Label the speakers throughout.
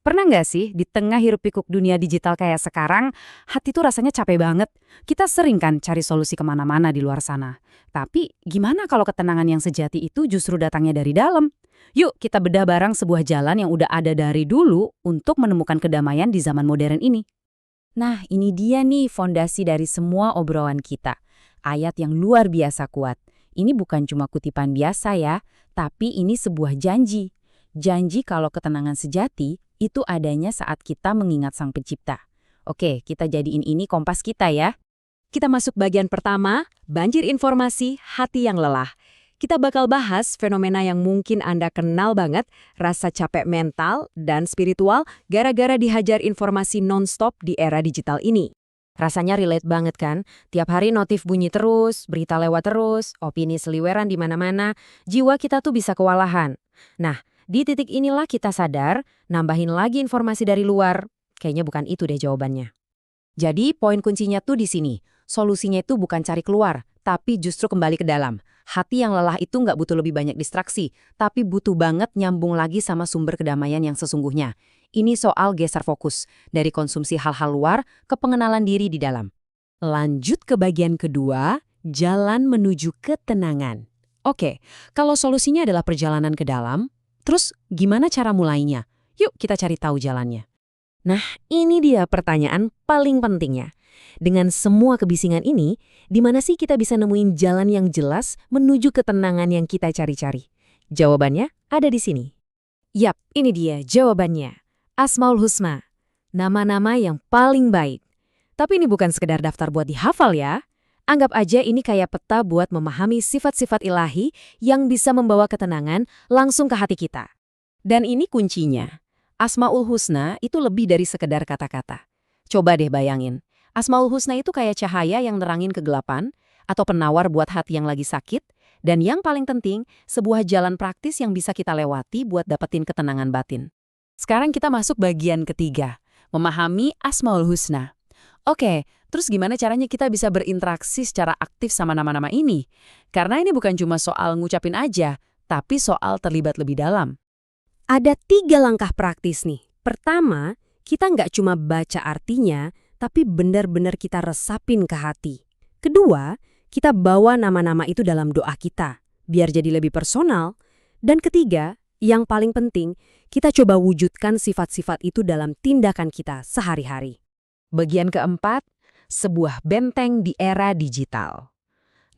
Speaker 1: Pernah nggak sih di tengah hiruk-pikuk dunia digital kayak sekarang, hati tuh rasanya capek banget. Kita sering kan cari solusi kemana-mana di luar sana. Tapi gimana kalau ketenangan yang sejati itu justru datangnya dari dalam? Yuk kita bedah bareng sebuah jalan yang udah ada dari dulu untuk menemukan kedamaian di zaman modern ini.
Speaker 2: Nah, ini dia nih fondasi dari semua obrolan kita. Ayat yang luar biasa kuat. Ini bukan cuma kutipan biasa ya, tapi ini sebuah janji. Janji kalau ketenangan sejati itu adanya saat kita mengingat Sang Pencipta. Oke, kita jadiin ini kompas kita ya.
Speaker 3: Kita masuk bagian pertama, banjir informasi, hati yang lelah. Kita bakal bahas fenomena yang mungkin Anda kenal banget, rasa capek mental dan spiritual gara-gara dihajar informasi non-stop di era digital ini.
Speaker 2: Rasanya relate banget kan? Tiap hari notif bunyi terus, berita lewat terus, opini seliweran di mana-mana, jiwa kita tuh bisa kewalahan. Nah, di titik inilah kita sadar, nambahin lagi informasi dari luar. Kayaknya bukan itu deh jawabannya. Jadi, poin kuncinya tuh di sini. Solusinya itu bukan cari keluar, tapi justru kembali ke dalam. Hati yang lelah itu nggak butuh lebih banyak distraksi, tapi butuh banget nyambung lagi sama sumber kedamaian yang sesungguhnya. Ini soal geser fokus, dari konsumsi hal-hal luar ke pengenalan diri di dalam.
Speaker 3: Lanjut ke bagian kedua, jalan menuju ketenangan. Oke, kalau solusinya adalah perjalanan ke dalam, terus gimana cara mulainya? Yuk kita cari tahu jalannya.
Speaker 2: Nah, ini dia pertanyaan paling pentingnya. Dengan semua kebisingan ini, di mana sih kita bisa nemuin jalan yang jelas menuju ketenangan yang kita cari-cari? Jawabannya ada di sini. Yap, ini dia jawabannya. Asmaul Husna, nama-nama yang paling baik. Tapi ini bukan sekedar daftar buat dihafal ya. Anggap aja ini kayak peta buat memahami sifat-sifat ilahi yang bisa membawa ketenangan langsung ke hati kita. Dan ini kuncinya. Asmaul Husna itu lebih dari sekedar kata-kata. Coba deh bayangin, Asmaul Husna itu kayak cahaya yang nerangin kegelapan, atau penawar buat hati yang lagi sakit, dan yang paling penting, sebuah jalan praktis yang bisa kita lewati buat dapetin ketenangan batin. Sekarang kita masuk bagian ketiga, memahami Asmaul Husna. Oke, terus gimana caranya kita bisa berinteraksi secara aktif sama nama-nama ini? Karena ini bukan cuma soal ngucapin aja, tapi soal terlibat lebih dalam.
Speaker 3: Ada 3 langkah praktis nih. Pertama, kita nggak cuma baca artinya, tapi benar-benar kita resapin ke hati. Kedua, kita bawa nama-nama itu dalam doa kita, biar jadi lebih personal. Dan ketiga, yang paling penting, kita coba wujudkan sifat-sifat itu dalam tindakan kita sehari-hari.
Speaker 2: Bagian keempat, sebuah benteng di era digital.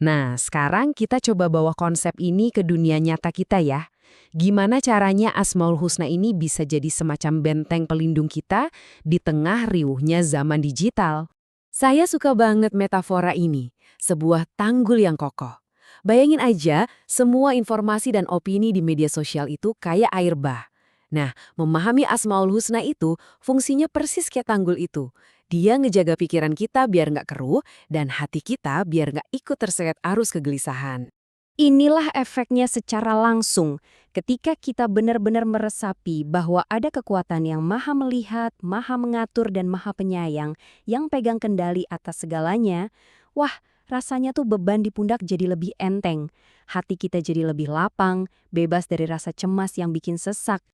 Speaker 2: Nah, sekarang kita coba bawa konsep ini ke dunia nyata kita ya. Gimana caranya Asmaul Husna ini bisa jadi semacam benteng pelindung kita di tengah riuhnya zaman digital? Saya suka banget metafora ini, sebuah tanggul yang kokoh. Bayangin aja, semua informasi dan opini di media sosial itu kayak air bah. Nah, memahami Asmaul Husna itu fungsinya persis kayak tanggul itu. Dia ngejaga pikiran kita biar nggak keruh dan hati kita biar nggak ikut terseret arus kegelisahan.
Speaker 3: Inilah efeknya secara langsung ketika kita benar-benar meresapi bahwa ada kekuatan yang maha melihat, maha mengatur, dan maha penyayang yang pegang kendali atas segalanya. Wah, rasanya tuh beban di pundak jadi lebih enteng. Hati kita jadi lebih lapang, bebas dari rasa cemas yang bikin sesak.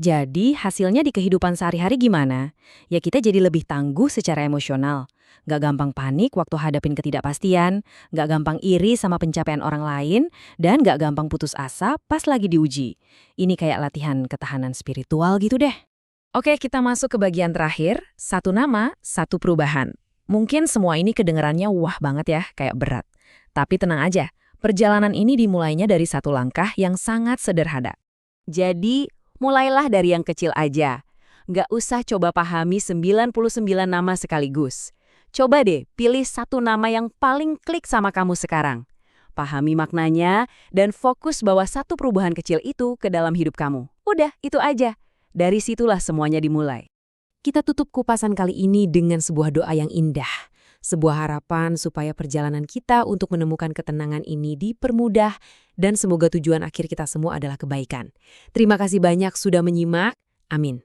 Speaker 2: Jadi hasilnya di kehidupan sehari-hari gimana? Ya kita jadi lebih tangguh secara emosional. Nggak gampang panik waktu hadapin ketidakpastian, nggak gampang iri sama pencapaian orang lain, dan nggak gampang putus asa pas lagi diuji. Ini kayak latihan ketahanan spiritual gitu deh. Oke, kita masuk ke bagian terakhir, satu nama, satu perubahan. Mungkin semua ini kedengerannya wah banget ya, kayak berat. Tapi tenang aja, perjalanan ini dimulainya dari satu langkah yang sangat sederhana.
Speaker 3: Jadi, mulailah dari yang kecil aja. Nggak usah coba pahami 99 nama sekaligus. Coba deh pilih satu nama yang paling klik sama kamu sekarang. Pahami maknanya dan fokus bawa satu perubahan kecil itu ke dalam hidup kamu. Udah, itu aja. Dari situlah semuanya dimulai. Kita tutup kupasan kali ini dengan sebuah doa yang indah. Sebuah harapan supaya perjalanan kita untuk menemukan ketenangan ini dipermudah dan semoga tujuan akhir kita semua adalah kebaikan. Terima kasih banyak sudah menyimak. Amin.